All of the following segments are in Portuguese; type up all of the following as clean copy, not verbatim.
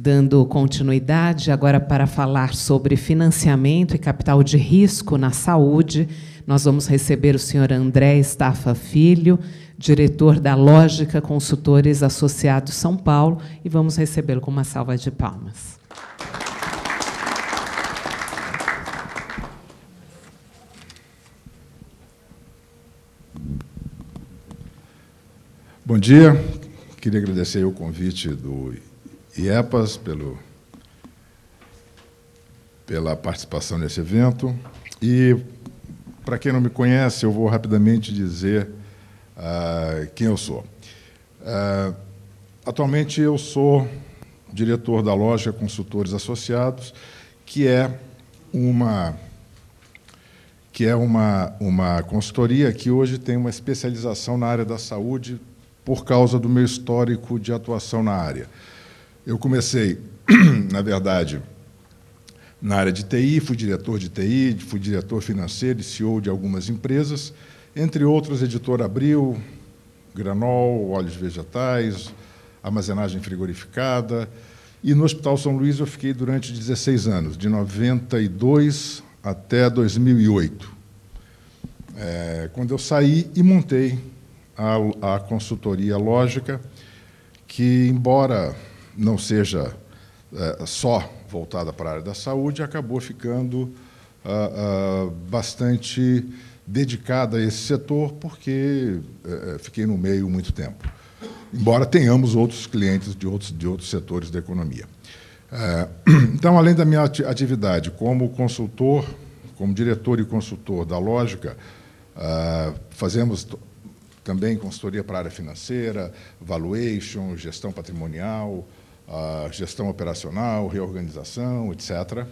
Dando continuidade, agora para falar sobre financiamento e capital de risco na saúde, nós vamos receber o senhor André Staffa Filho, diretor da Lógica Consultores Associados São Paulo, e vamos recebê-lo com uma salva de palmas. Bom dia, queria agradecer o convite do IEPAS pela participação nesse evento. E, para quem não me conhece, eu vou rapidamente dizer quem eu sou. Atualmente, eu sou diretor da Lógica Consultores Associados, que é uma consultoria que hoje tem uma especialização na área da saúde por causa do meu histórico de atuação na área. Eu comecei, na verdade, na área de TI, fui diretor de TI, fui diretor financeiro e CEO de algumas empresas, entre outras, Editora Abril, Granol, óleos vegetais, armazenagem frigorificada. E no Hospital São Luís eu fiquei durante 16 anos, de 92 até 2008, quando eu saí e montei a consultoria Lógica, que, embora não seja só voltada para a área da saúde, acabou ficando bastante dedicada a esse setor, porque fiquei no meio muito tempo, embora tenhamos outros clientes de outros setores da economia. Então, além da minha atividade como consultor, como diretor e consultor da Lógica, fazemos também consultoria para a área financeira, valuation, gestão patrimonial, gestão operacional, reorganização, etc.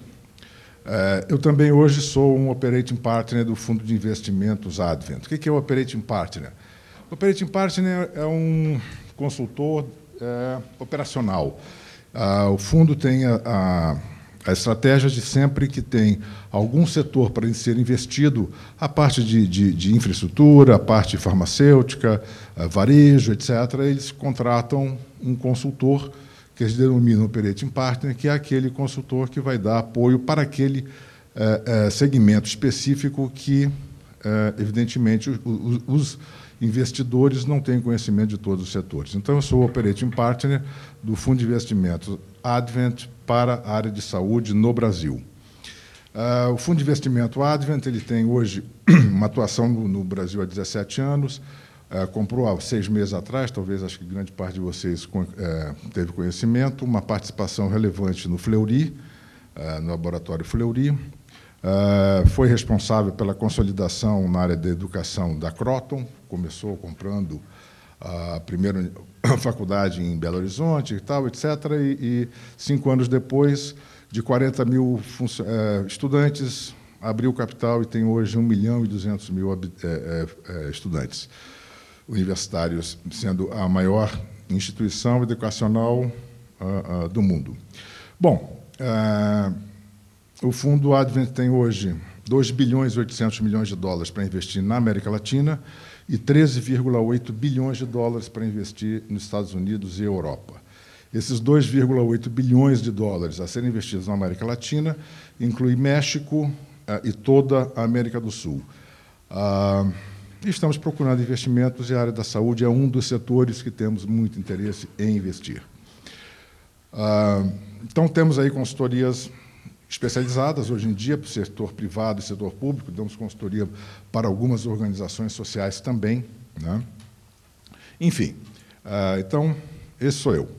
Eu também hoje sou um Operating Partner do Fundo de Investimentos Advent. O que é o Operating Partner? O Operating Partner é um consultor operacional. O fundo tem a estratégia de, sempre que tem algum setor para ser investido, a parte de infraestrutura, a parte farmacêutica, varejo, etc., eles contratam um consultor, que eles denominam Operating Partner, que é aquele consultor que vai dar apoio para aquele segmento específico que, evidentemente, os investidores não têm conhecimento de todos os setores. Então, eu sou o Operating Partner do Fundo de Investimentos Advent para a área de saúde no Brasil. O Fundo de Investimento Advent ele tem hoje uma atuação no Brasil há 17 anos, comprou há 6 meses atrás, talvez acho que grande parte de vocês teve conhecimento, uma participação relevante no Fleury, no laboratório Fleury, foi responsável pela consolidação na área da educação da Croton, começou comprando a primeira faculdade em Belo Horizonte e tal, etc., e 5 anos depois, de 40 mil estudantes, abriu capital e tem hoje 1.200.000 estudantes universitários, sendo a maior instituição educacional do mundo. Bom, o Fundo Advent tem hoje 2 bilhões e 800 milhões de dólares para investir na América Latina e 13,8 bilhões de dólares para investir nos Estados Unidos e Europa. Esses 2,8 bilhões de dólares a serem investidos na América Latina inclui México e toda a América do Sul. E estamos procurando investimentos e a área da saúde é um dos setores que temos muito interesse em investir. Então, temos aí consultorias especializadas hoje em dia para o setor privado e setor público, damos consultoria para algumas organizações sociais também, né? Enfim, então, esse sou eu.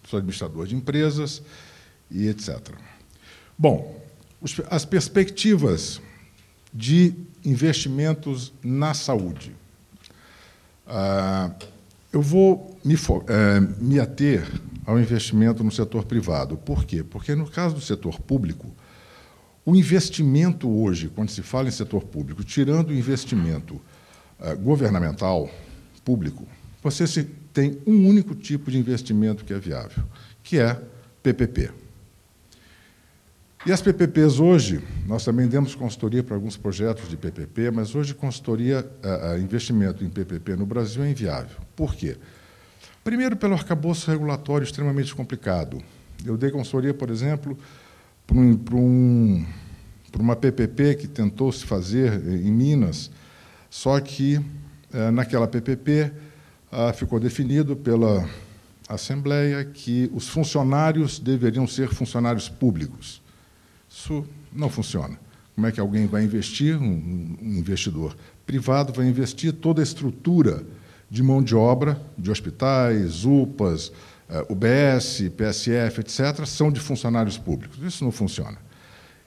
Sou administrador de empresas e etc. Bom, as perspectivas de investimentos na saúde. Eu vou me ater ao investimento no setor privado. Por quê? Porque, no caso do setor público, o investimento hoje, quando se fala em setor público, tirando o investimento governamental, público, você tem um único tipo de investimento que é viável, que é PPP. E as PPPs hoje, nós também demos consultoria para alguns projetos de PPP, mas hoje investimento em PPP no Brasil é inviável. Por quê? Primeiro, pelo arcabouço regulatório extremamente complicado. Eu dei consultoria, por exemplo, para uma PPP que tentou se fazer em Minas, só que, naquela PPP, ficou definido pela Assembleia que os funcionários deveriam ser funcionários públicos. Isso não funciona. Como é que alguém vai investir, um investidor privado vai investir toda a estrutura de mão de obra de hospitais, UPAs, UBS, PSF, etc., são de funcionários públicos. Isso não funciona.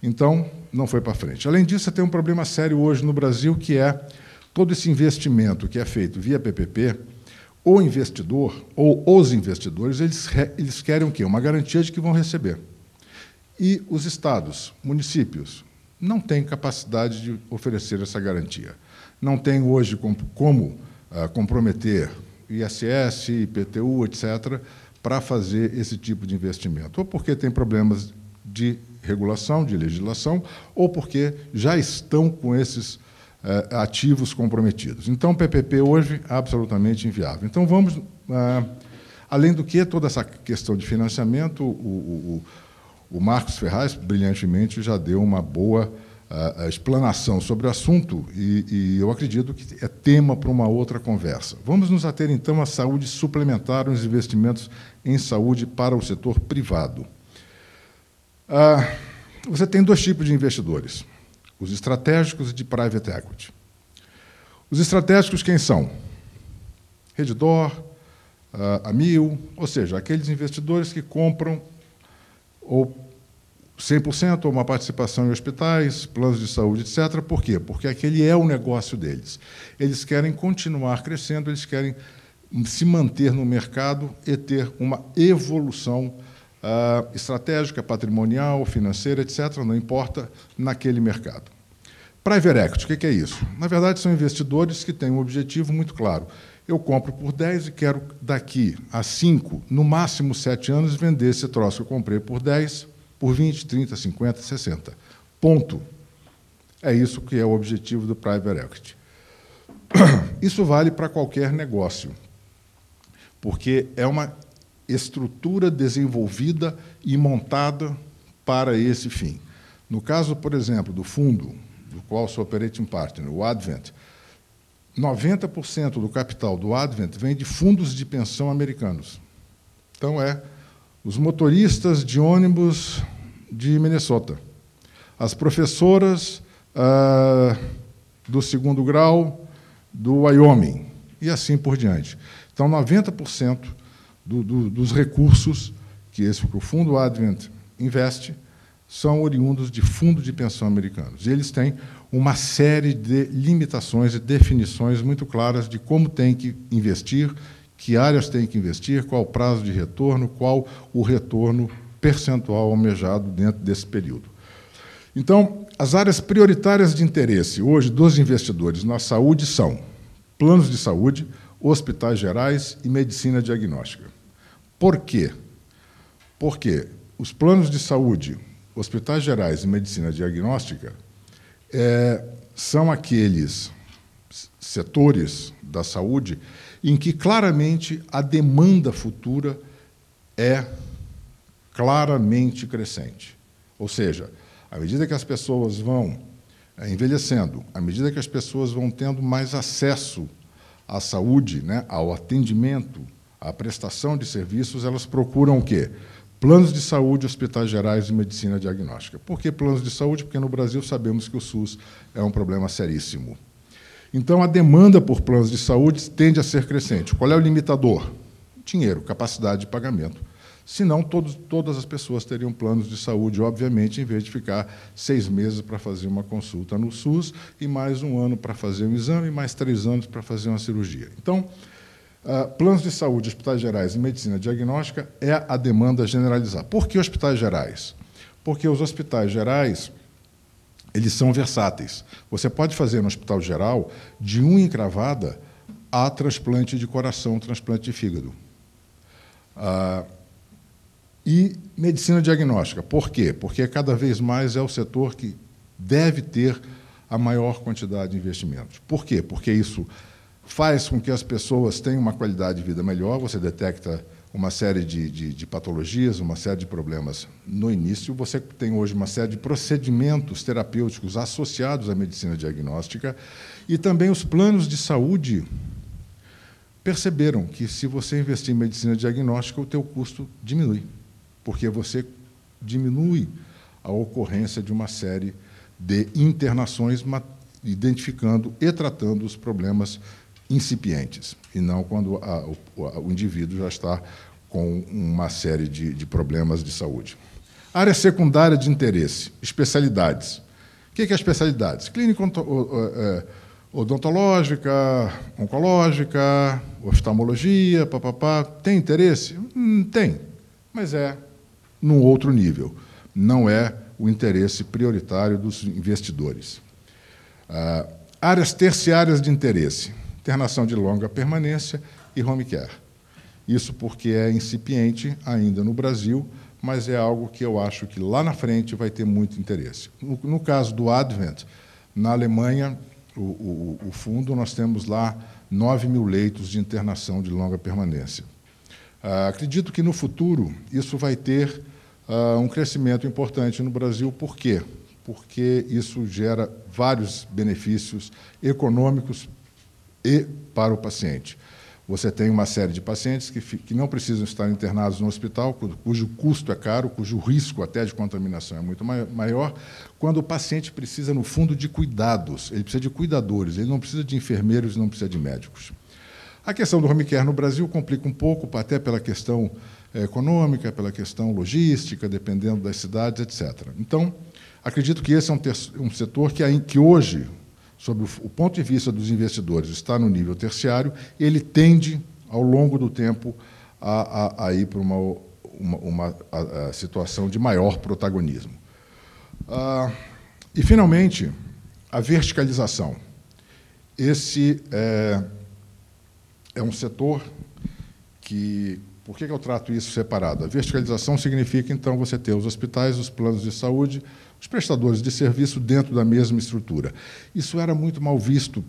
Então, não foi para frente. Além disso, você tem um problema sério hoje no Brasil, que é todo esse investimento que é feito via PPP, o investidor, ou os investidores, eles querem o quê? Uma garantia de que vão receber. E os estados, municípios, não têm capacidade de oferecer essa garantia. Não têm hoje como comprometer ISS, IPTU, etc., para fazer esse tipo de investimento. Ou porque tem problemas de regulação, de legislação, ou porque já estão com esses ativos comprometidos. Então, o PPP hoje é absolutamente inviável. Então, vamos... além do que, toda essa questão de financiamento, o Marcos Ferraz, brilhantemente, já deu uma boa explanação sobre o assunto e eu acredito que é tema para uma outra conversa. Vamos nos ater, então, à saúde suplementar, os investimentos em saúde para o setor privado. Você tem dois tipos de investidores, os estratégicos e de private equity. Os estratégicos quem são? Redditor, Amil, ou seja, aqueles investidores que compram ou 100% ou uma participação em hospitais, planos de saúde, etc. Por quê? Porque aquele é o negócio deles. Eles querem continuar crescendo, eles querem se manter no mercado e ter uma evolução estratégica, patrimonial, financeira, etc., não importa, naquele mercado. Private equity, o que é isso? Na verdade, são investidores que têm um objetivo muito claro. Eu compro por 10 e quero, daqui a 5, no máximo 7 anos, vender esse troço que eu comprei por 10, por 20, 30, 50, 60. Ponto. É isso que é o objetivo do private equity. Isso vale para qualquer negócio, porque é uma estrutura desenvolvida e montada para esse fim. No caso, por exemplo, do fundo, do qual sou operating partner, o Advent, 90% do capital do Advent vem de fundos de pensão americanos. Então, os motoristas de ônibus de Minnesota, as professoras do segundo grau do Wyoming, e assim por diante. Então, 90% dos recursos que o fundo Advent investe são oriundos de fundos de pensão americanos. E eles têm uma série de limitações e definições muito claras de como tem que investir, que áreas tem que investir, qual o prazo de retorno, qual o retorno percentual almejado dentro desse período. Então, as áreas prioritárias de interesse hoje dos investidores na saúde são planos de saúde, hospitais gerais e medicina diagnóstica. Por quê? Porque os planos de saúde, hospitais gerais e medicina diagnóstica são aqueles setores da saúde em que claramente a demanda futura é claramente crescente. Ou seja, à medida que as pessoas vão envelhecendo, à medida que as pessoas vão tendo mais acesso à saúde, né, ao atendimento, à prestação de serviços, elas procuram o quê? Planos de saúde, hospitais gerais e medicina diagnóstica. Por que planos de saúde? Porque no Brasil sabemos que o SUS é um problema seríssimo. Então, a demanda por planos de saúde tende a ser crescente. Qual é o limitador? Dinheiro, capacidade de pagamento. Senão, todas as pessoas teriam planos de saúde, obviamente, em vez de ficar 6 meses para fazer uma consulta no SUS e mais 1 ano para fazer um exame e mais 3 anos para fazer uma cirurgia. Então, planos de saúde, hospitais gerais e medicina diagnóstica é a demanda generalizada. Por que hospitais gerais? Porque os hospitais gerais, eles são versáteis. Você pode fazer no hospital geral, de unha encravada a transplante de coração, transplante de fígado. E medicina diagnóstica. Por quê? Porque cada vez mais é o setor que deve ter a maior quantidade de investimentos. Por quê? Porque isso faz com que as pessoas tenham uma qualidade de vida melhor, você detecta uma série de patologias, uma série de problemas no início. Você tem hoje uma série de procedimentos terapêuticos associados à medicina diagnóstica, e também os planos de saúde perceberam que, se você investir em medicina diagnóstica, o teu custo diminui, porque você diminui a ocorrência de uma série de internações, identificando e tratando os problemas incipientes, e não quando o indivíduo já está com uma série de problemas de saúde. Área secundária de interesse, especialidades. O que é especialidades? Clínica odontológica, oncológica, oftalmologia, papapá. Tem interesse? Tem, mas é num outro nível. Não é o interesse prioritário dos investidores. Áreas terciárias de interesse, internação de longa permanência e home care. Isso porque é incipiente ainda no Brasil, mas é algo que eu acho que lá na frente vai ter muito interesse. No caso do Advent, na Alemanha, o fundo, nós temos lá 9.000 leitos de internação de longa permanência. Acredito que, no futuro, isso vai ter um crescimento importante no Brasil. Por quê? Porque isso gera vários benefícios econômicos e para o paciente. Você tem uma série de pacientes que não precisam estar internados no hospital, cujo custo é caro, cujo risco até de contaminação é muito maior, quando o paciente precisa, no fundo, de cuidados, ele precisa de cuidadores, ele não precisa de enfermeiros, não precisa de médicos. A questão do home care no Brasil complica um pouco, até pela questão econômica, pela questão logística, dependendo das cidades, etc. Então, acredito que esse é um setor que hoje, sob o ponto de vista dos investidores, está no nível terciário, ele tende, ao longo do tempo, a ir para uma situação de maior protagonismo. E, finalmente, a verticalização. Esse é um setor que... Por que eu trato isso separado? A verticalização significa, então, você ter os hospitais, os planos de saúde, os prestadores de serviço dentro da mesma estrutura. Isso era muito mal visto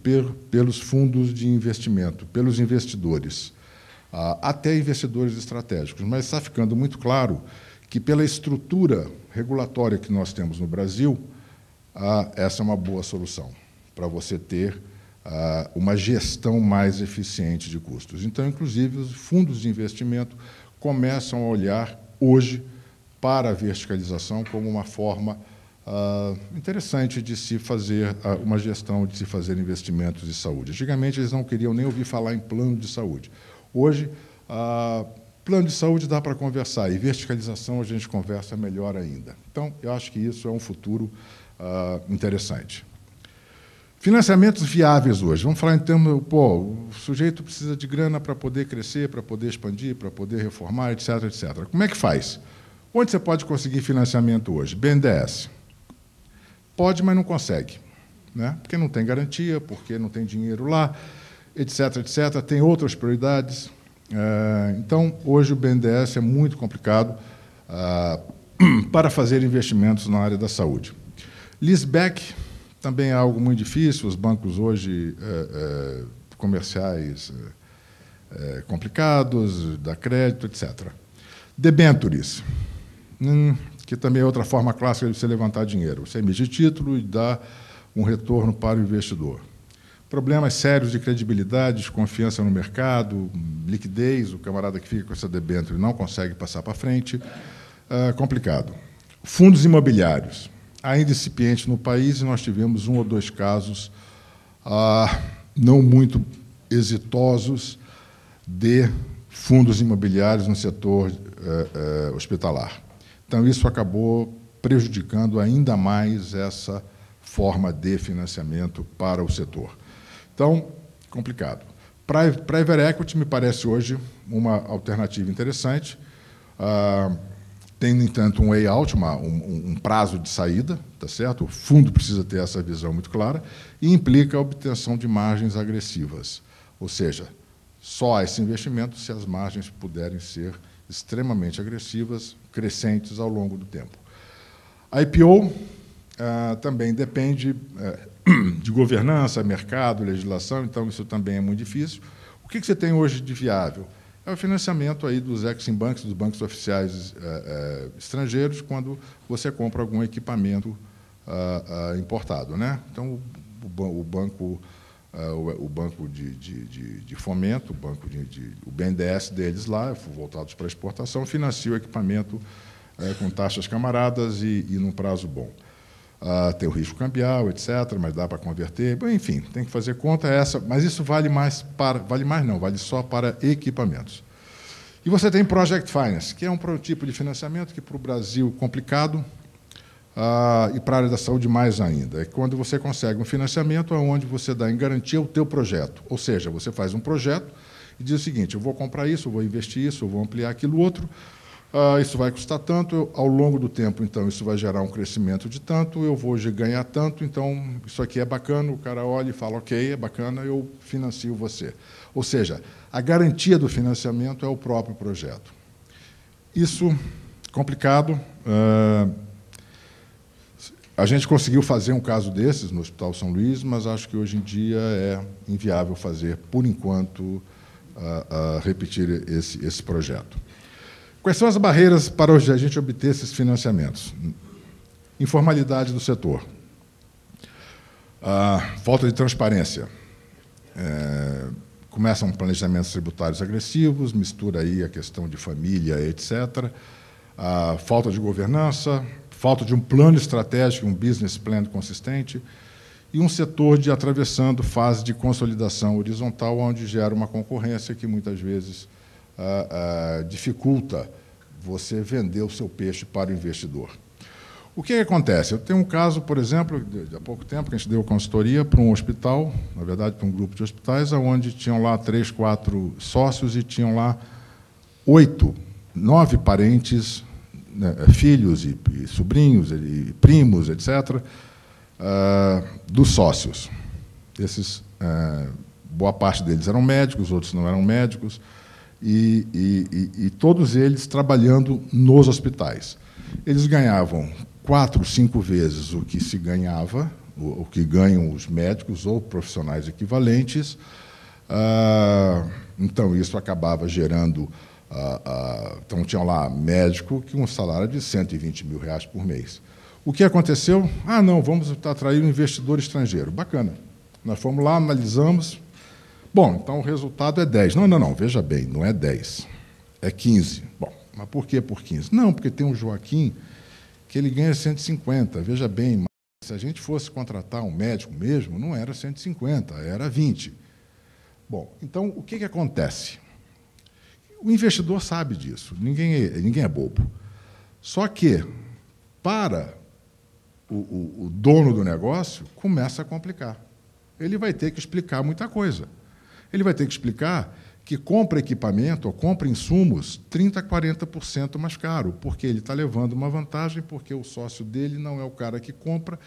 pelos fundos de investimento, pelos investidores, até investidores estratégicos, mas está ficando muito claro que, pela estrutura regulatória que nós temos no Brasil, essa é uma boa solução para você ter uma gestão mais eficiente de custos. Então, inclusive, os fundos de investimento começam a olhar hoje para a verticalização como uma forma interessante de se fazer uma gestão, de se fazer investimentos de saúde. Antigamente, eles não queriam nem ouvir falar em plano de saúde. Hoje, plano de saúde dá para conversar, e verticalização a gente conversa melhor ainda. Então, eu acho que isso é um futuro interessante. Financiamentos viáveis hoje. Vamos falar em termos... o sujeito precisa de grana para poder crescer, para poder expandir, para poder reformar, etc., etc. Como é que faz? Onde você pode conseguir financiamento hoje? BNDES. Pode, mas não consegue, né? Porque não tem garantia, porque não tem dinheiro lá, etc., etc. Tem outras prioridades. Então, hoje o BNDES é muito complicado para fazer investimentos na área da saúde. Leaseback também é algo muito difícil, os bancos hoje comerciais complicados, dá crédito, etc. Debentures, que também é outra forma clássica de você levantar dinheiro. Você emite título e dá um retorno para o investidor. Problemas sérios de credibilidade, de confiança no mercado, liquidez, o camarada que fica com essa debenture não consegue passar para frente, complicado. Fundos imobiliários. Ainda incipiente no país, e nós tivemos 1 ou 2 casos não muito exitosos de fundos imobiliários no setor hospitalar. Então, isso acabou prejudicando ainda mais essa forma de financiamento para o setor. Então, complicado. Private Equity me parece hoje uma alternativa interessante. Tem, no entanto, um way out, um prazo de saída, tá certo? O fundo precisa ter essa visão muito clara, e implica a obtenção de margens agressivas. Ou seja, só há esse investimento se as margens puderem ser extremamente agressivas, crescentes ao longo do tempo. A IPO também depende de governança, mercado, legislação, então isso também é muito difícil. O que você tem hoje de viável? é o financiamento aí dos Exim Banks, dos bancos oficiais estrangeiros, quando você compra algum equipamento importado, né? Então, o banco de fomento, o BNDES deles lá, voltados para a exportação, financia o equipamento com taxas camaradas e num prazo bom. Tem o risco cambial, etc., mas dá para converter. Bom, enfim, tem que fazer conta essa, mas isso vale só para equipamentos. E você tem Project Finance, que é um tipo de financiamento que, para o Brasil, complicado, e para a área da saúde, mais ainda. É quando você consegue um financiamento onde você dá em garantia o teu projeto. Ou seja, você faz um projeto e diz o seguinte: eu vou comprar isso, eu vou investir isso, eu vou ampliar aquilo outro, isso vai custar tanto, ao longo do tempo, então, isso vai gerar um crescimento de tanto, eu vou ganhar tanto, então, isso aqui é bacana, o cara olha e fala, ok, é bacana, eu financio você. Ou seja, a garantia do financiamento é o próprio projeto. Isso, complicado. A gente conseguiu fazer um caso desses no Hospital São Luís, mas acho que hoje em dia é inviável fazer, por enquanto, repetir esse projeto. Quais são as barreiras para a gente obter esses financiamentos? Informalidade do setor, falta de transparência, começam planejamentos tributários agressivos, mistura aí a questão de família, etc., falta de governança, falta de um plano estratégico, um business plan consistente, e um setor atravessando fase de consolidação horizontal, onde gera uma concorrência que muitas vezes dificulta você vender o seu peixe para o investidor. O que acontece? Eu tenho um caso, por exemplo, de há pouco tempo, que a gente deu consultoria para um hospital, na verdade, para um grupo de hospitais, onde tinham lá 3, 4 sócios e tinham lá 8, 9 parentes, né, filhos e sobrinhos, e primos, etc., dos sócios. Boa parte deles eram médicos, outros não eram médicos, e todos eles trabalhando nos hospitais. Eles ganhavam 4, 5 vezes o que se ganhava, o que ganham os médicos ou profissionais equivalentes. Então, isso acabava gerando... então, tinham lá médico que um salário de R$120 mil por mês. O que aconteceu? Não, vamos atrair um investidor estrangeiro. Bacana. Nós fomos lá, analisamos. Bom, então o resultado é 10. Não, veja bem, não é 10, é 15. Bom, mas por que por 15? Não, porque tem um Joaquim que ele ganha 150. Veja bem, mas se a gente fosse contratar um médico mesmo, não era 150, era 20. Bom, então o que acontece? O investidor sabe disso, ninguém é bobo. Só que, para o dono do negócio, começa a complicar. Ele vai ter que explicar muita coisa. Ele vai ter que explicar que compra equipamento ou compra insumos 30% a 40% mais caro, porque ele está levando uma vantagem, porque o sócio dele não é o cara que compra,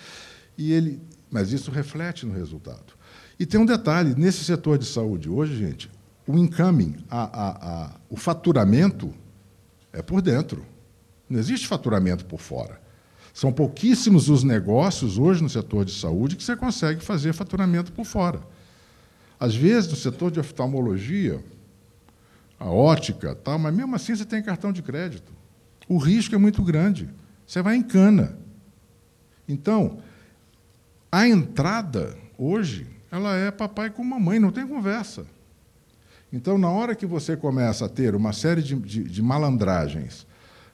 mas isso reflete no resultado. E tem um detalhe, nesse setor de saúde hoje, gente, o incoming, o faturamento é por dentro. Não existe faturamento por fora. São pouquíssimos os negócios hoje no setor de saúde que você consegue fazer faturamento por fora. Às vezes, no setor de oftalmologia, a ótica, tal, mas mesmo assim você tem cartão de crédito. O risco é muito grande. Você vai em cana. Então, a entrada, hoje, ela é papai com mamãe, não tem conversa. Então, na hora que você começa a ter uma série de malandragens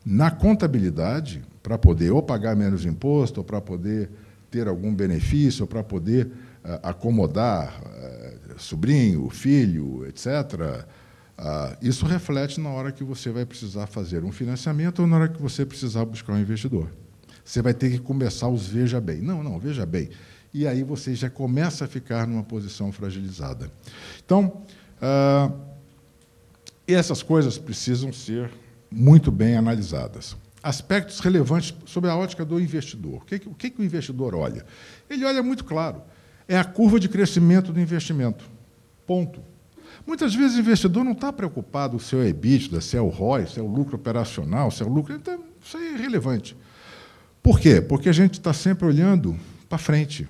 na contabilidade, para poder ou pagar menos imposto, ou para poder ter algum benefício, ou para poder acomodar sobrinho, filho, etc., isso reflete na hora que você vai precisar fazer um financiamento ou na hora que você precisar buscar um investidor. Você vai ter que começar os veja bem. Não, veja bem. E aí você já começa a ficar numa posição fragilizada. Então, essas coisas precisam ser muito bem analisadas. Aspectos relevantes sobre a ótica do investidor. O que o investidor olha? Ele olha muito claro. É a curva de crescimento do investimento. Ponto. Muitas vezes o investidor não está preocupado se é o EBITDA, se é o ROI, se é o lucro operacional, se é o lucro... Então, isso aí é irrelevante. Por quê? Porque a gente está sempre olhando para frente.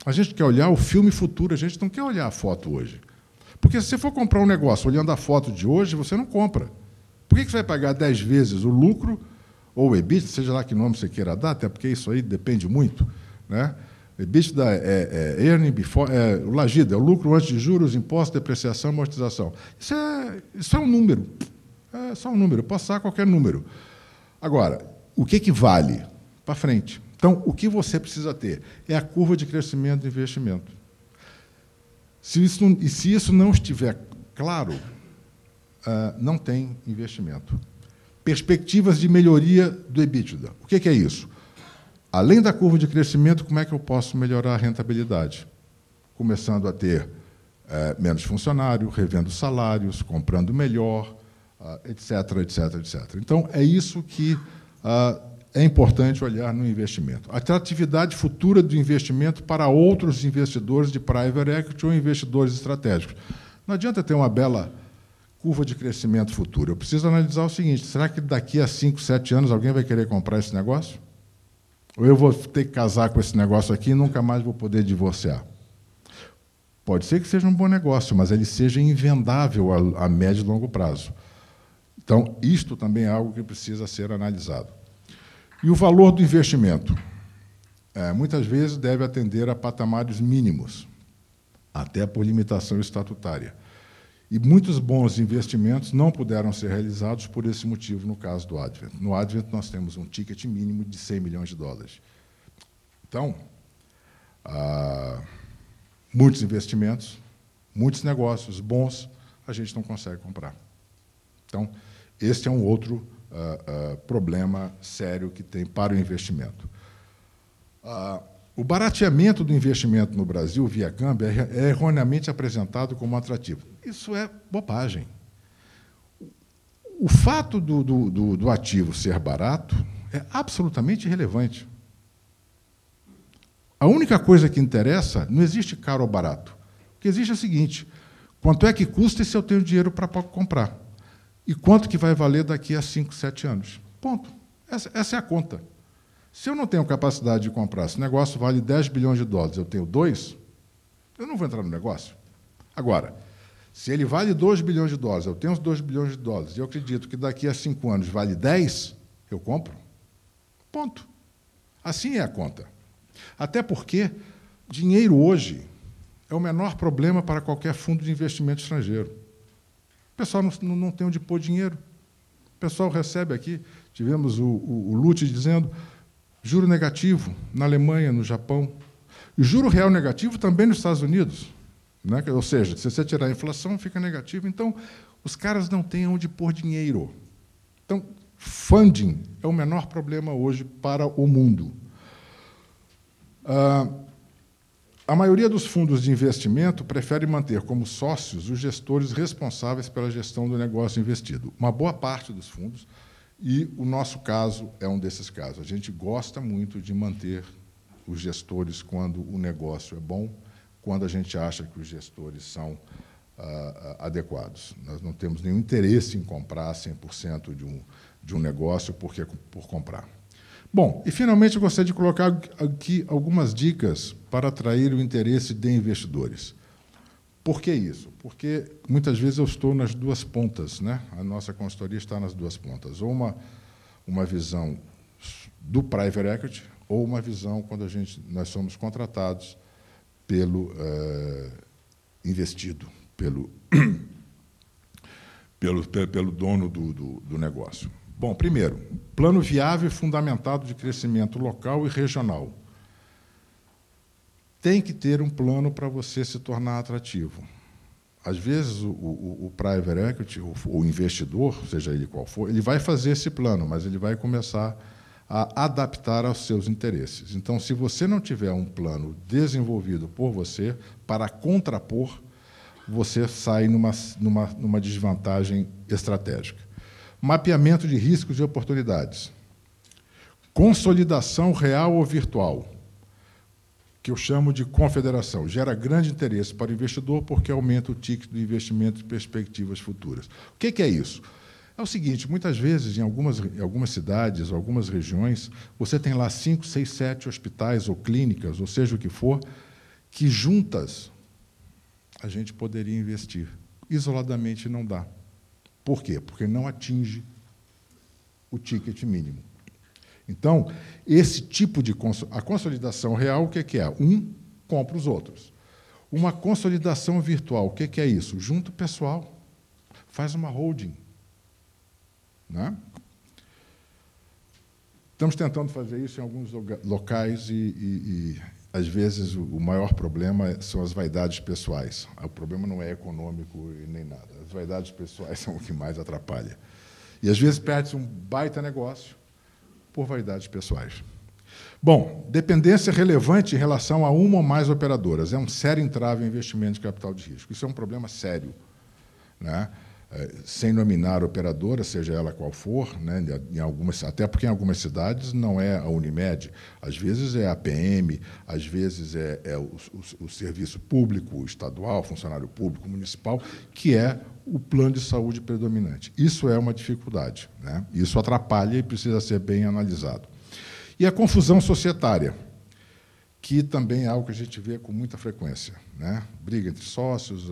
A gente quer olhar o filme futuro, a gente não quer olhar a foto hoje. Porque se você for comprar um negócio olhando a foto de hoje, você não compra. Por que você vai pagar 10 vezes o lucro, ou o EBITDA, seja lá que nome você queira dar, até porque isso aí depende muito, né? EBITDA earning before, o LAGID, é o lucro antes de juros, impostos, depreciação, amortização. Isso é um número. É só um número, eu posso usar qualquer número. Agora, o que vale? Para frente. Então, o que você precisa ter é a curva de crescimento do investimento. Se isso não estiver claro, não tem investimento. Perspectivas de melhoria do EBITDA. O que é isso? Além da curva de crescimento, como é que eu posso melhorar a rentabilidade? Começando a ter menos funcionário, revendo salários, comprando melhor, etc., etc., etc. Então, é isso que é importante olhar no investimento. A atratividade futura do investimento para outros investidores de private equity ou investidores estratégicos. Não adianta ter uma bela curva de crescimento futuro. Eu preciso analisar o seguinte, será que daqui a 5, 7 anos alguém vai querer comprar esse negócio? Ou eu vou ter que casar com esse negócio aqui e nunca mais vou poder divorciar? Pode ser que seja um bom negócio, mas ele seja invendável a médio e longo prazo. Então, isto também é algo que precisa ser analisado. E o valor do investimento? Muitas vezes deve atender a patamares mínimos, até por limitação estatutária. E muitos bons investimentos não puderam ser realizados por esse motivo, no caso do Advent. No Advent, nós temos um ticket mínimo de $100 milhões. Então, muitos investimentos, muitos negócios bons, a gente não consegue comprar. Então, este é um outro problema sério que tem para o investimento. O barateamento do investimento no Brasil, via câmbio, é erroneamente apresentado como atrativo. Isso é bobagem. O fato do ativo ser barato é absolutamente irrelevante. A única coisa que interessa, não existe caro ou barato. O que existe é o seguinte, quanto é que custa e se eu tenho dinheiro para comprar? E quanto que vai valer daqui a 5, 7 anos? Ponto. Essa é a conta. Se eu não tenho capacidade de comprar, se o negócio vale $10 bilhões, eu tenho 2, eu não vou entrar no negócio. Agora, se ele vale $2 bilhões, eu tenho os $2 bilhões, e eu acredito que daqui a 5 anos vale 10, eu compro. Ponto. Assim é a conta. Até porque dinheiro hoje é o menor problema para qualquer fundo de investimento estrangeiro. O pessoal não tem onde pôr dinheiro. O pessoal recebe aqui, tivemos o Lute dizendo, juro negativo na Alemanha, no Japão. E juro real negativo também nos Estados Unidos. Né? Ou seja, se você tirar a inflação, fica negativo. Então, os caras não têm onde pôr dinheiro. Então, funding é o menor problema hoje para o mundo. A maioria dos fundos de investimento prefere manter como sócios os gestores responsáveis pela gestão do negócio investido. Uma boa parte dos fundos, e o nosso caso é um desses casos. A gente gosta muito de manter os gestores quando o negócio é bom, quando a gente acha que os gestores são adequados. Nós não temos nenhum interesse em comprar 100% de um negócio por comprar. Bom, e, finalmente, eu gostaria de colocar aqui algumas dicas para atrair o interesse de investidores. Por que isso? Porque, muitas vezes, eu estou nas duas pontas, né? A nossa consultoria está nas duas pontas. Ou uma visão do private equity, ou uma visão quando nós somos contratados pelo investido, pelo dono do negócio. Bom, primeiro, plano viável e fundamentado de crescimento local e regional. Tem que ter um plano para você se tornar atrativo. Às vezes, o private equity, o investidor, seja ele qual for, ele vai fazer esse plano, mas ele vai começar a adaptar aos seus interesses. Então, se você não tiver um plano desenvolvido por você para contrapor, você sai numa desvantagem estratégica. Mapeamento de riscos e oportunidades. Consolidação real ou virtual, que eu chamo de confederação. Gera grande interesse para o investidor porque aumenta o ticket do investimento e perspectivas futuras. O que é isso? É o seguinte, muitas vezes, em algumas cidades, algumas regiões, você tem lá 5, 6, 7 hospitais ou clínicas, ou seja o que for, que juntas a gente poderia investir. Isoladamente não dá. Por quê? Porque não atinge o ticket mínimo. Então, esse tipo de a consolidação real, o que é? Um compra os outros. Uma consolidação virtual, o que é isso? Junta o pessoal, faz uma holding. Né? Estamos tentando fazer isso em alguns locais e às vezes, o maior problema são as vaidades pessoais. O problema não é econômico e nem nada. As vaidades pessoais são o que mais atrapalha. E, às vezes, perde-se um baita negócio por vaidades pessoais. Bom, dependência relevante em relação a uma ou mais operadoras. É um sério entrave em investimento de capital de risco. Isso é um problema sério, né? Sem nominar operadora, seja ela qual for, né? Até porque em algumas cidades não é a Unimed, às vezes é a PM, às vezes é o serviço público estadual, funcionário público municipal, que é o plano de saúde predominante. Isso é uma dificuldade, né? Isso atrapalha e precisa ser bem analisado. E a confusão societária, que também é algo que a gente vê com muita frequência, né? Briga entre sócios,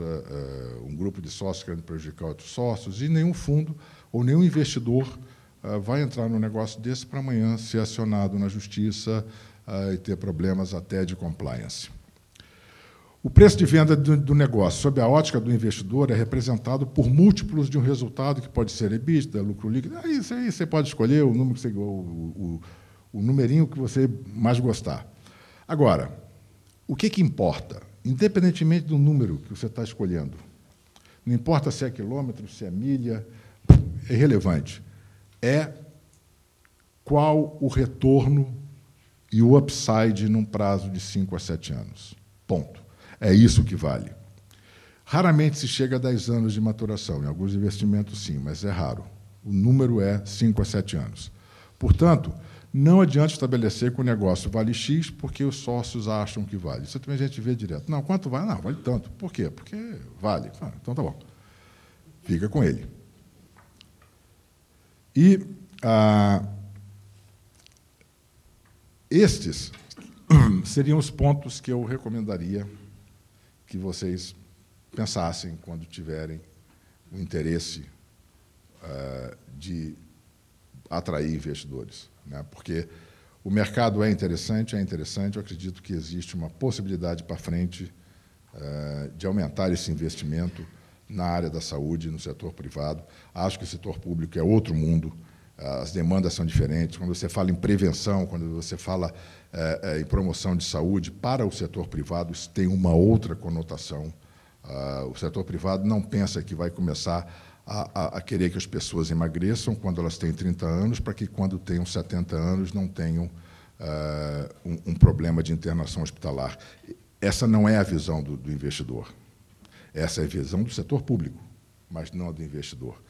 um grupo de sócios querendo prejudicar outros sócios, e nenhum fundo ou nenhum investidor vai entrar num negócio desse para amanhã ser acionado na justiça e ter problemas até de compliance. O preço de venda do negócio, sob a ótica do investidor, é representado por múltiplos de um resultado que pode ser EBITDA, lucro líquido. Isso aí você pode escolher o número que você, o numerinho que você mais gostar. Agora, o que importa? Independentemente do número que você está escolhendo, não importa se é quilômetro, se é milha, é irrelevante. É qual o retorno e o upside num prazo de 5 a 7 anos. Ponto. É isso que vale. Raramente se chega a 10 anos de maturação. Em alguns investimentos, sim, mas é raro. O número é 5 a 7 anos. Portanto, não adianta estabelecer que o negócio vale X porque os sócios acham que vale. Isso também a gente vê direto. Não, quanto vale? Não, vale tanto. Por quê? Porque vale. Então, tá bom. Fica com ele. E estes seriam os pontos que eu recomendaria que vocês pensassem quando tiverem o interesse de atrair investidores, né? Porque o mercado é interessante, eu acredito que existe uma possibilidade para frente de aumentar esse investimento na área da saúde, no setor privado. Acho que o setor público é outro mundo, as demandas são diferentes. Quando você fala em prevenção, quando você fala em promoção de saúde, para o setor privado isso tem uma outra conotação. O setor privado não pensa que vai começar a querer que as pessoas emagreçam quando elas têm 30 anos, para que, quando tenham 70 anos, não tenham um problema de internação hospitalar. Essa não é a visão do investidor. Essa é a visão do setor público, mas não a do investidor.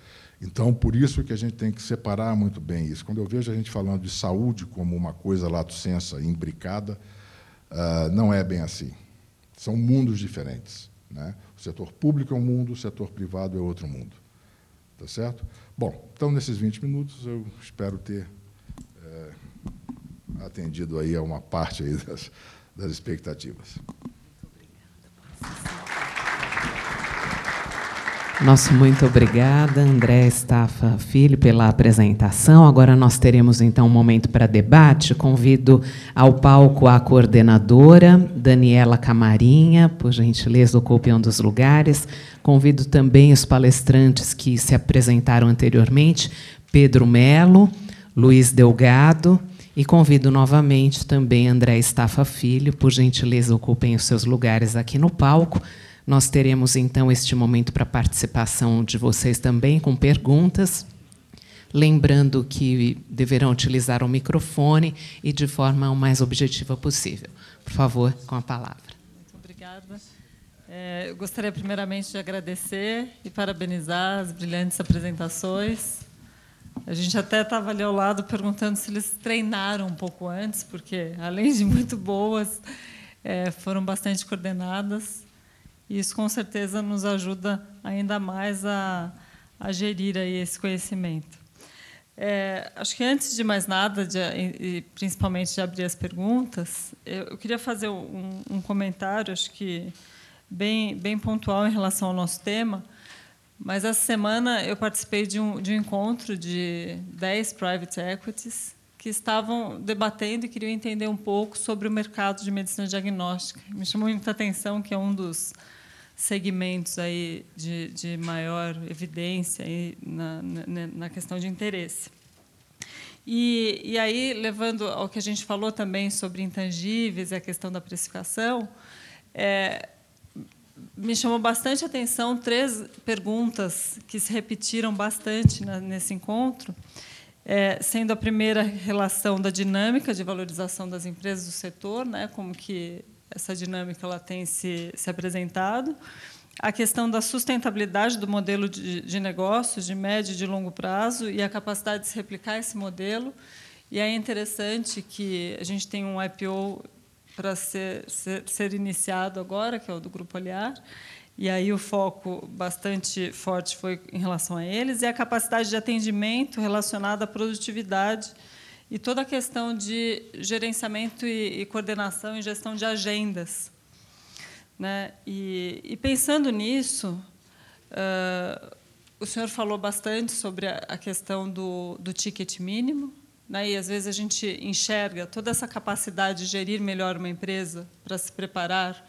Então, por isso que a gente tem que separar muito bem isso. Quando eu vejo a gente falando de saúde como uma coisa lato sensu, imbricada, não é bem assim. São mundos diferentes, né? O setor público é um mundo, o setor privado é outro mundo. Tá certo? Bom, então, nesses 20 minutos, eu espero ter atendido aí a uma parte aí das expectativas. Muito obrigada, André Staffa Filho, pela apresentação. Agora nós teremos, então, um momento para debate. Convido ao palco a coordenadora, Daniela Camarinha, por gentileza, ocupe um dos lugares. Convido também os palestrantes que se apresentaram anteriormente, Pedro Melo, Luiz Delgado, e convido novamente também André Staffa Filho, por gentileza, ocupem os seus lugares aqui no palco. Nós teremos, então, este momento para participação de vocês também, com perguntas. Lembrando que deverão utilizar o microfone e de forma o mais objetiva possível. Por favor, com a palavra. Muito obrigada. Eu gostaria, primeiramente, de agradecer e parabenizar as brilhantes apresentações. A gente até estava ali ao lado perguntando se eles treinaram um pouco antes, porque, além de muito boas, foram bastante coordenadas. E isso, com certeza, nos ajuda ainda mais a gerir aí esse conhecimento. Acho que, antes de mais nada, e principalmente de abrir as perguntas, eu queria fazer um comentário. Acho que bem pontual em relação ao nosso tema, mas essa semana eu participei de um encontro de 10 private equities que estavam debatendo e queriam entender um pouco sobre o mercado de medicina diagnóstica. Me chamou muita atenção que é um dos segmentos aí de maior evidência aí na questão de interesse. E aí, levando ao que a gente falou também sobre intangíveis e a questão da precificação, me chamou bastante atenção 3 perguntas que se repetiram bastante nesse encontro, sendo a primeira relação da dinâmica de valorização das empresas do setor, né, como que essa dinâmica ela tem se apresentado, a questão da sustentabilidade do modelo de negócios de médio e de longo prazo e a capacidade de se replicar esse modelo. E é interessante que a gente tem um IPO para ser iniciado agora, que é o do Grupo Aliar, e aí o foco bastante forte foi em relação a eles, e a capacidade de atendimento relacionada à produtividade e toda a questão de gerenciamento e coordenação e gestão de agendas, né? E pensando nisso, o senhor falou bastante sobre a questão do ticket mínimo, né? E, às vezes, a gente enxerga toda essa capacidade de gerir melhor uma empresa para se preparar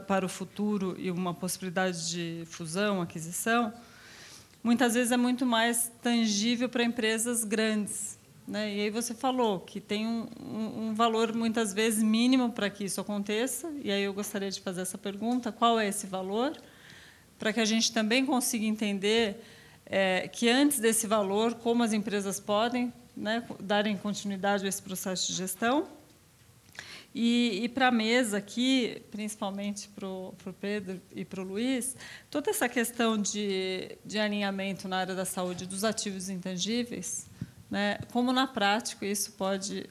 para o futuro e uma possibilidade de fusão, aquisição, muitas vezes é muito mais tangível para empresas grandes, né? E aí você falou que tem um valor, muitas vezes, mínimo para que isso aconteça, e aí eu gostaria de fazer essa pergunta: qual é esse valor? Para que a gente também consiga entender que, antes desse valor, como as empresas podem, né, darem continuidade a esse processo de gestão. E para a mesa aqui, principalmente para o Pedro e para o Luiz, toda essa questão de alinhamento na área da saúde dos ativos intangíveis, né, como, na prática, isso pode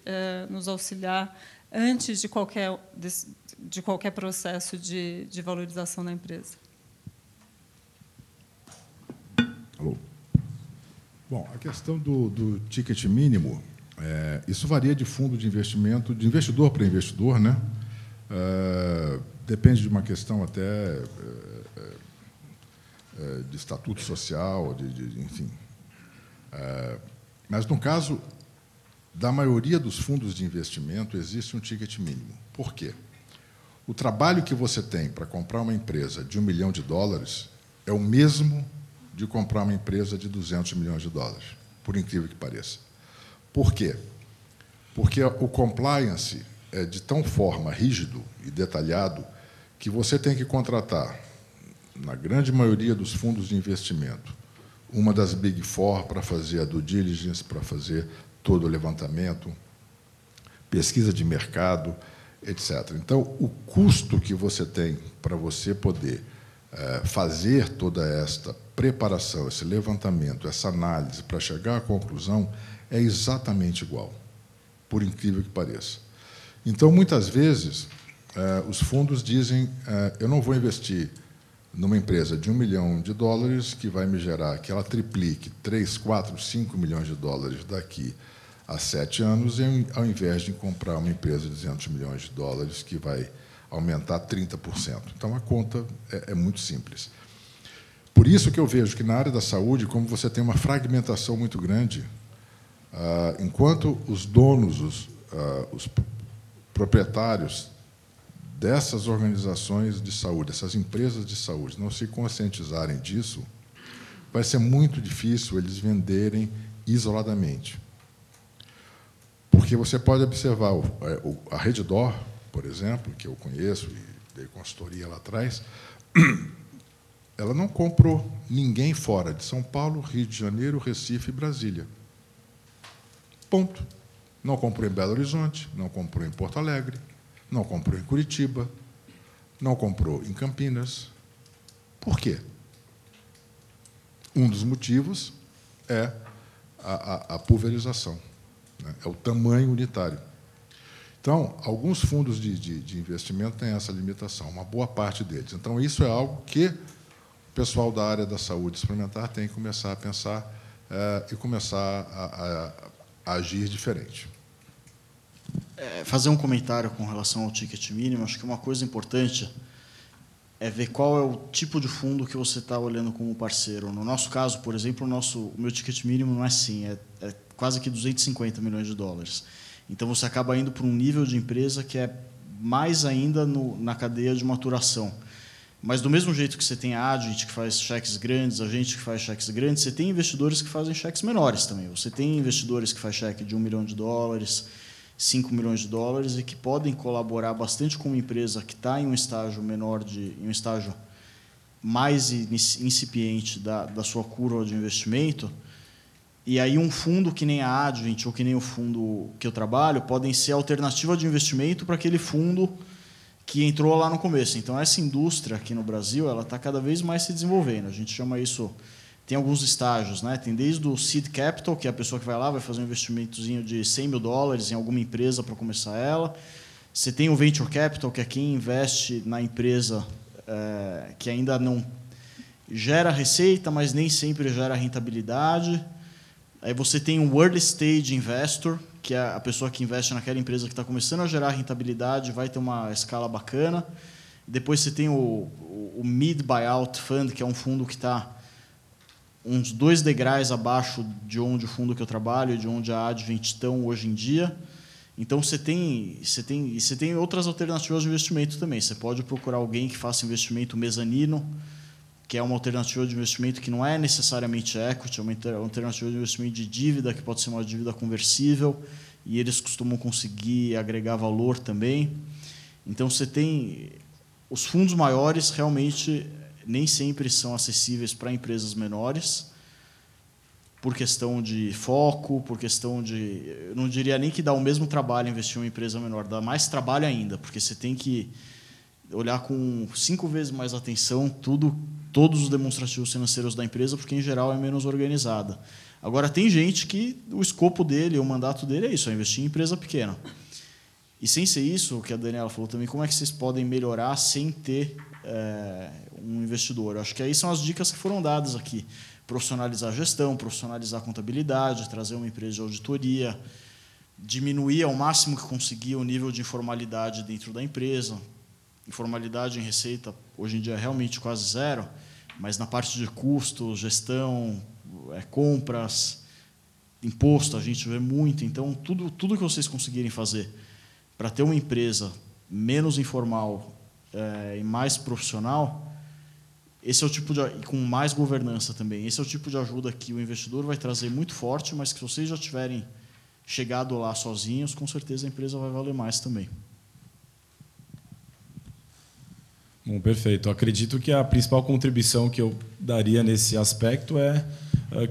nos auxiliar antes de qualquer processo de valorização da empresa. Alô. Bom, a questão do ticket mínimo, isso varia de fundo de investimento, de investidor para investidor, né? Depende de uma questão até de estatuto social, enfim. Mas, no caso da maioria dos fundos de investimento, existe um ticket mínimo. Por quê? O trabalho que você tem para comprar uma empresa de $1 milhão é o mesmo de comprar uma empresa de $200 milhões, por incrível que pareça. Por quê? Porque o compliance é de tão forma rígido e detalhado que você tem que contratar, na grande maioria dos fundos de investimento, uma das Big Four para fazer a due diligence, para fazer todo o levantamento, pesquisa de mercado, etc. Então, o custo que você tem para você poder fazer toda esta preparação, esse levantamento, essa análise para chegar à conclusão é exatamente igual, por incrível que pareça. Então, muitas vezes, os fundos dizem: eu não vou investir numa empresa de $1 milhão que vai me gerar que ela triplique 3, 4, 5 milhões de dólares daqui a 7 anos, ao invés de comprar uma empresa de $200 milhões que vai aumentar 30%. Então, a conta é muito simples. Por isso que eu vejo que, na área da saúde, como você tem uma fragmentação muito grande, enquanto os donos, os proprietários dessas organizações de saúde, essas empresas de saúde, não se conscientizarem disso, vai ser muito difícil eles venderem isoladamente. Porque você pode observar a Redditor, por exemplo, que eu conheço e dei consultoria lá atrás, ela não comprou ninguém fora de São Paulo, Rio de Janeiro, Recife e Brasília. Ponto. Não comprou em Belo Horizonte, não comprou em Porto Alegre, não comprou em Curitiba, não comprou em Campinas. Por quê? Um dos motivos é a pulverização, né? É o tamanho unitário. Então, alguns fundos de investimento têm essa limitação, uma boa parte deles. Então, isso é algo que o pessoal da área da saúde suplementar tem que começar a pensar e começar a agir diferente. Fazer um comentário com relação ao ticket mínimo, acho que uma coisa importante é ver qual é o tipo de fundo que você está olhando como parceiro. No nosso caso, por exemplo, o meu ticket mínimo não é assim, é quase que 250 milhões de dólares. Então, você acaba indo para um nível de empresa que é mais ainda na cadeia de maturação. Mas, do mesmo jeito que você tem a agent que faz cheques grandes, a gente que faz cheques grandes, você tem investidores que fazem cheques menores também. Você tem investidores que fazem cheque de $1 milhão, 5 milhões de dólares, e que podem colaborar bastante com uma empresa que está em um estágio menor, em um estágio mais incipiente da sua curva de investimento. E aí um fundo que nem a Advent ou que nem o fundo que eu trabalho podem ser alternativa de investimento para aquele fundo que entrou lá no começo. Então, essa indústria aqui no Brasil ela está cada vez mais se desenvolvendo. A gente chama isso... Tem alguns estágios, né? Tem desde o seed capital, que é a pessoa que vai lá, vai fazer um investimentozinho de $100 mil em alguma empresa para começar ela. Você tem o venture capital, que é quem investe na empresa que ainda não gera receita, mas nem sempre gera rentabilidade. Aí você tem um early stage investor, que é a pessoa que investe naquela empresa que está começando a gerar rentabilidade, vai ter uma escala bacana. Depois você tem o mid buyout fund, que é um fundo que está uns 2 degraus abaixo de onde o fundo que eu trabalho e de onde a Advent estão hoje em dia. Então, você tem outras alternativas de investimento também. Você pode procurar alguém que faça investimento mezanino, que é uma alternativa de investimento que não é necessariamente equity, é uma alternativa de investimento de dívida, que pode ser uma dívida conversível, e eles costumam conseguir agregar valor também. Então, você tem... Os fundos maiores, realmente, nem sempre são acessíveis para empresas menores, por questão de foco, por questão de... Eu não diria nem que dá o mesmo trabalho investir em uma empresa menor, dá mais trabalho ainda, porque você tem que olhar com 5 vezes mais atenção todos os demonstrativos financeiros da empresa, porque, em geral, é menos organizada. Agora, tem gente que o escopo dele, o mandato dele é isso, é investir em empresa pequena. E, sem ser isso, o que a Daniela falou também, como é que vocês podem melhorar sem ter um investidor? Eu acho que aí são as dicas que foram dadas aqui. Profissionalizar a gestão, profissionalizar a contabilidade, trazer uma empresa de auditoria, diminuir ao máximo que conseguir o nível de informalidade dentro da empresa. Informalidade em receita, hoje em dia, é realmente quase zero, mas na parte de custos, gestão, compras, imposto, a gente vê muito. Então, tudo que vocês conseguirem fazer para ter uma empresa menos informal e mais profissional, esse é o tipo e com mais governança também, esse é o tipo de ajuda que o investidor vai trazer muito forte, mas que, se vocês já tiverem chegado lá sozinhos, com certeza a empresa vai valer mais também. Bom, perfeito. Eu acredito que a principal contribuição que eu daria nesse aspecto é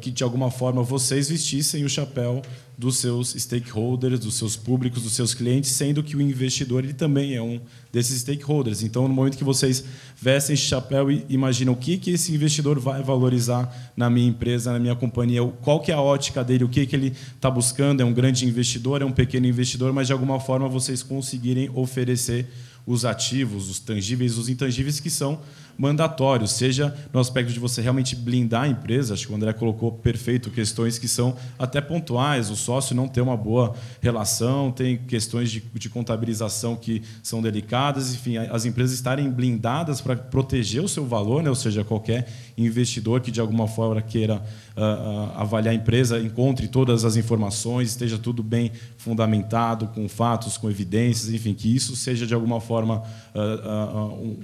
que, de alguma forma, vocês vestissem o chapéu dos seus stakeholders, dos seus públicos, dos seus clientes, sendo que o investidor ele também é um desses stakeholders. Então, no momento que vocês vestem esse chapéu e imaginam o que esse investidor vai valorizar na minha empresa, na minha companhia, qual que é a ótica dele, o que ele está buscando, é um grande investidor, é um pequeno investidor, mas, de alguma forma, vocês conseguirem oferecer os ativos, os tangíveis, os intangíveis, que são mandatórios, seja no aspecto de você realmente blindar a empresa. Acho que o André colocou perfeito, questões que são até pontuais, o sócio não ter uma boa relação, tem questões de contabilização que são delicadas, enfim, as empresas estarem blindadas para proteger o seu valor, né? Ou seja, qualquer investidor que de alguma forma queira avaliar a empresa, encontre todas as informações, esteja tudo bem fundamentado, com fatos, com evidências, enfim, que isso seja de alguma forma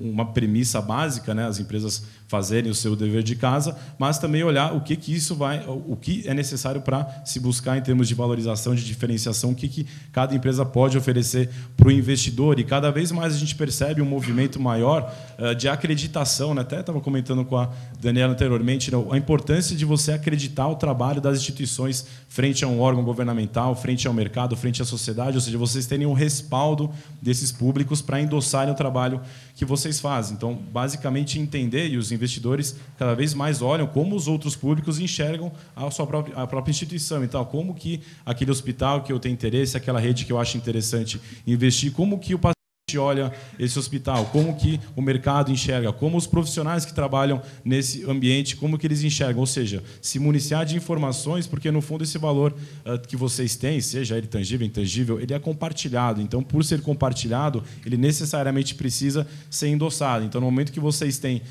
uma premissa básica, né? As empresas fazerem o seu dever de casa, mas também olhar o que é necessário para se buscar em termos de valorização, de diferenciação, o que cada empresa pode oferecer para o investidor. E cada vez mais a gente percebe um movimento maior de acreditação, né? Até estava comentando com a Daniela anteriormente, né? A importância de você acreditar o trabalho das instituições frente a um órgão governamental, frente ao mercado, frente à sociedade, ou seja, vocês terem um respaldo desses públicos para endossarem o trabalho que vocês fazem. Então, basicamente, entender, e os investidores cada vez mais olham como os outros públicos enxergam a própria instituição. Então, como que aquele hospital que eu tenho interesse, aquela rede que eu acho interessante investir, como que o paciente olha esse hospital, como que o mercado enxerga, como os profissionais que trabalham nesse ambiente, como que eles enxergam, ou seja, se municiar de informações, porque no fundo esse valor que vocês têm, seja ele tangível, intangível, ele é compartilhado. Então, por ser compartilhado, ele necessariamente precisa ser endossado. Então, no momento que vocês têm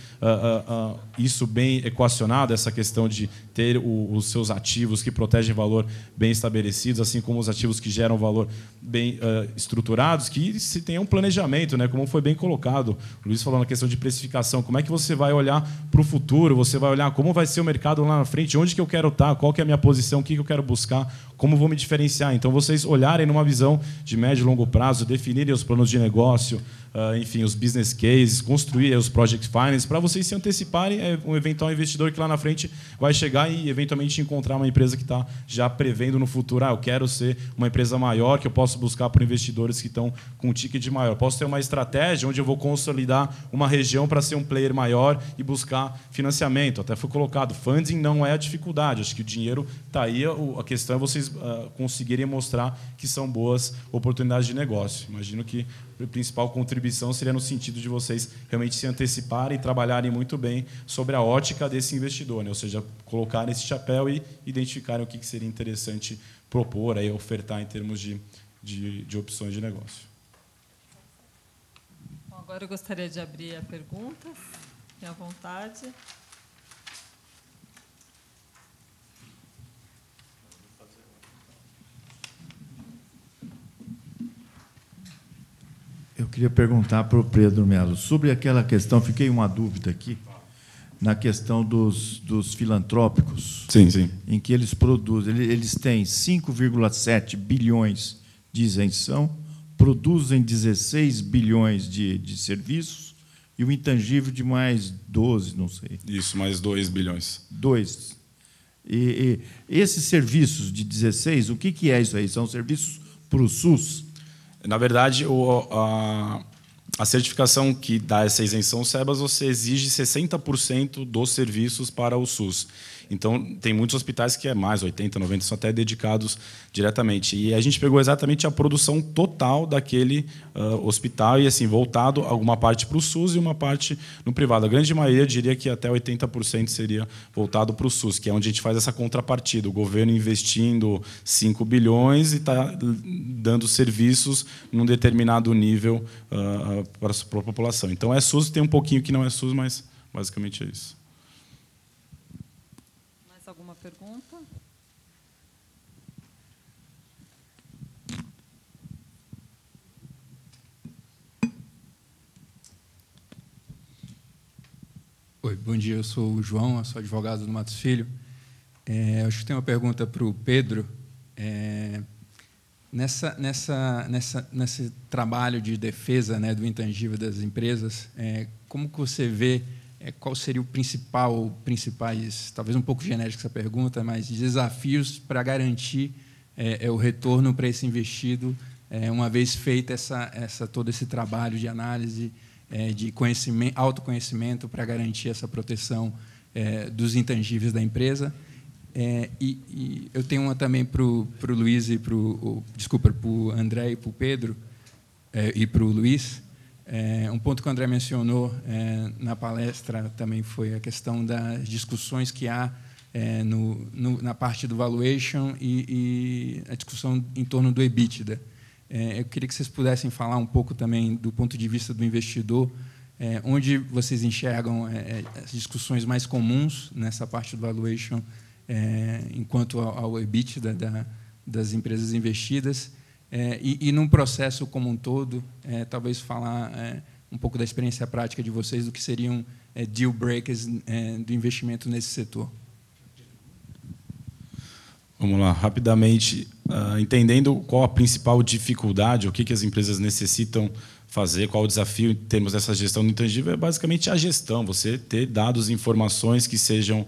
isso bem equacionado, essa questão de ter os seus ativos que protegem valor bem estabelecidos, assim como os ativos que geram valor bem estruturados, que se tenha um planejamento, né? Como foi bem colocado. O Luiz falou na questão de precificação. Como é que você vai olhar para o futuro? Você vai olhar como vai ser o mercado lá na frente, onde que eu quero estar, qual que é a minha posição, o que eu quero buscar, como vou me diferenciar. Então, vocês olharem numa visão de médio e longo prazo, definirem os planos de negócio, enfim, os business cases, construir os project finance, para vocês se anteciparem um eventual investidor que lá na frente vai chegar e eventualmente encontrar uma empresa que está já prevendo no futuro, eu quero ser uma empresa maior, que eu posso buscar por investidores que estão com um ticket maior. Posso ter uma estratégia onde eu vou consolidar uma região para ser um player maior e buscar financiamento. Até foi colocado, funding não é a dificuldade, acho que o dinheiro está aí, a questão é vocês conseguirem mostrar que são boas oportunidades de negócio. Imagino que a principal contribuição seria no sentido de vocês realmente se anteciparem e trabalharem muito bem sobre a ótica desse investidor, né? Ou seja, colocarem esse chapéu e identificarem o que seria interessante propor, aí, ofertar em termos de opções de negócio. Bom, agora eu gostaria de abrir a perguntas, fiquem à vontade. Eu queria perguntar para o Pedro Melo sobre aquela questão, fiquei uma dúvida aqui, na questão dos filantrópicos. Sim, sim. Em que eles produzem, eles têm 5,7 bilhões de isenção, produzem 16 bilhões de serviços e o intangível de mais 12, não sei. Isso, mais 2 bilhões. 2. E esses serviços de 16, o que é isso aí? São serviços para o SUS? Na verdade, a certificação que dá essa isenção SEBAS, você exige 60% dos serviços para o SUS. Então, tem muitos hospitais que é mais, 80%, 90%, são até dedicados diretamente. E a gente pegou exatamente a produção total daquele hospital e, assim, voltado alguma parte para o SUS e uma parte no privado. A grande maioria, eu diria que até 80% seria voltado para o SUS, que é onde a gente faz essa contrapartida. O governo investindo 5 bilhões e está dando serviços num determinado nível para a população. Então, é SUS, tem um pouquinho que não é SUS, mas basicamente é isso. Alguma pergunta? Oi, bom dia. Eu sou o João, eu sou advogado do Matos Filho. Acho que tem uma pergunta para o Pedro. Nesse trabalho de defesa, né, do intangível das empresas, como que você vê qual seria o principais, talvez um pouco genérico essa pergunta, mas desafios para garantir o retorno para esse investido, uma vez feito todo esse trabalho de análise, de conhecimento, autoconhecimento para garantir essa proteção dos intangíveis da empresa. E eu tenho uma também para o Luiz e para o André e para o Pedro e para o Luiz. Um ponto que o André mencionou na palestra também foi a questão das discussões que há na parte do valuation e a discussão em torno do EBITDA. Eu queria que vocês pudessem falar um pouco também do ponto de vista do investidor, onde vocês enxergam as discussões mais comuns nessa parte do valuation enquanto ao EBITDA das empresas investidas, e num processo como um todo, talvez falar um pouco da experiência prática de vocês, do que seriam deal breakers do investimento nesse setor. Vamos lá, rapidamente, entendendo qual a principal dificuldade, o que as empresas necessitam fazer, qual o desafio em termos dessa gestão do intangível, é basicamente a gestão, você ter dados e informações que sejam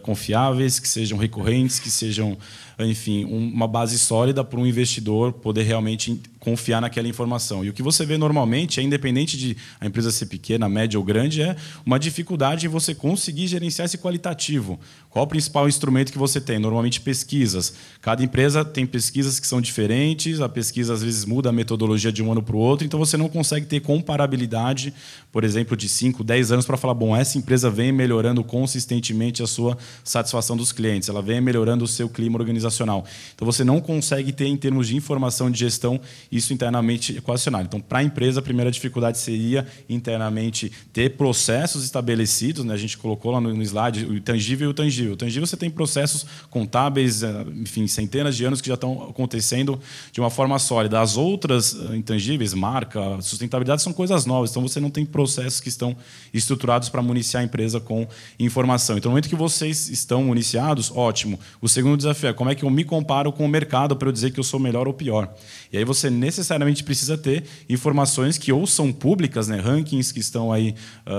confiáveis, que sejam recorrentes, que sejam, enfim, uma base sólida para um investidor poder realmente confiar naquela informação. E o que você vê normalmente, independente de a empresa ser pequena, média ou grande, é uma dificuldade em você conseguir gerenciar esse qualitativo. Qual o principal instrumento que você tem? Normalmente pesquisas. Cada empresa tem pesquisas que são diferentes, a pesquisa às vezes muda a metodologia de um ano para o outro, então você não consegue ter comparabilidade, por exemplo, de 5, 10 anos para falar, bom, essa empresa vem melhorando consistentemente a sua satisfação dos clientes, ela vem melhorando o seu clima organizacional. Então você não consegue ter, em termos de informação de gestão, isso internamente equacionado. Então, para a empresa, a primeira dificuldade seria internamente ter processos estabelecidos, né? A gente colocou lá no slide o intangível e o tangível. O tangível você tem processos contábeis, enfim, centenas de anos que já estão acontecendo de uma forma sólida. As outras intangíveis, marca, sustentabilidade, são coisas novas. Então, você não tem processos que estão estruturados para municiar a empresa com informação. Então, no momento que vocês estão municiados, ótimo. O segundo desafio é como é que eu me comparo com o mercado para eu dizer que eu sou melhor ou pior. E aí você necessariamente precisa ter informações que ou são públicas, né, rankings que estão aí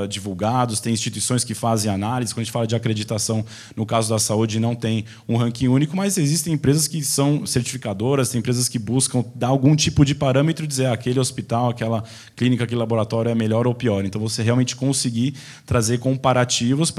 divulgados, tem instituições que fazem análise. Quando a gente fala de acreditação, no caso da saúde, não tem um ranking único, mas existem empresas que são certificadoras, tem empresas que buscam dar algum tipo de parâmetro e dizer aquele hospital, aquela clínica, aquele laboratório é melhor ou pior. Então, você realmente conseguir trazer comparativos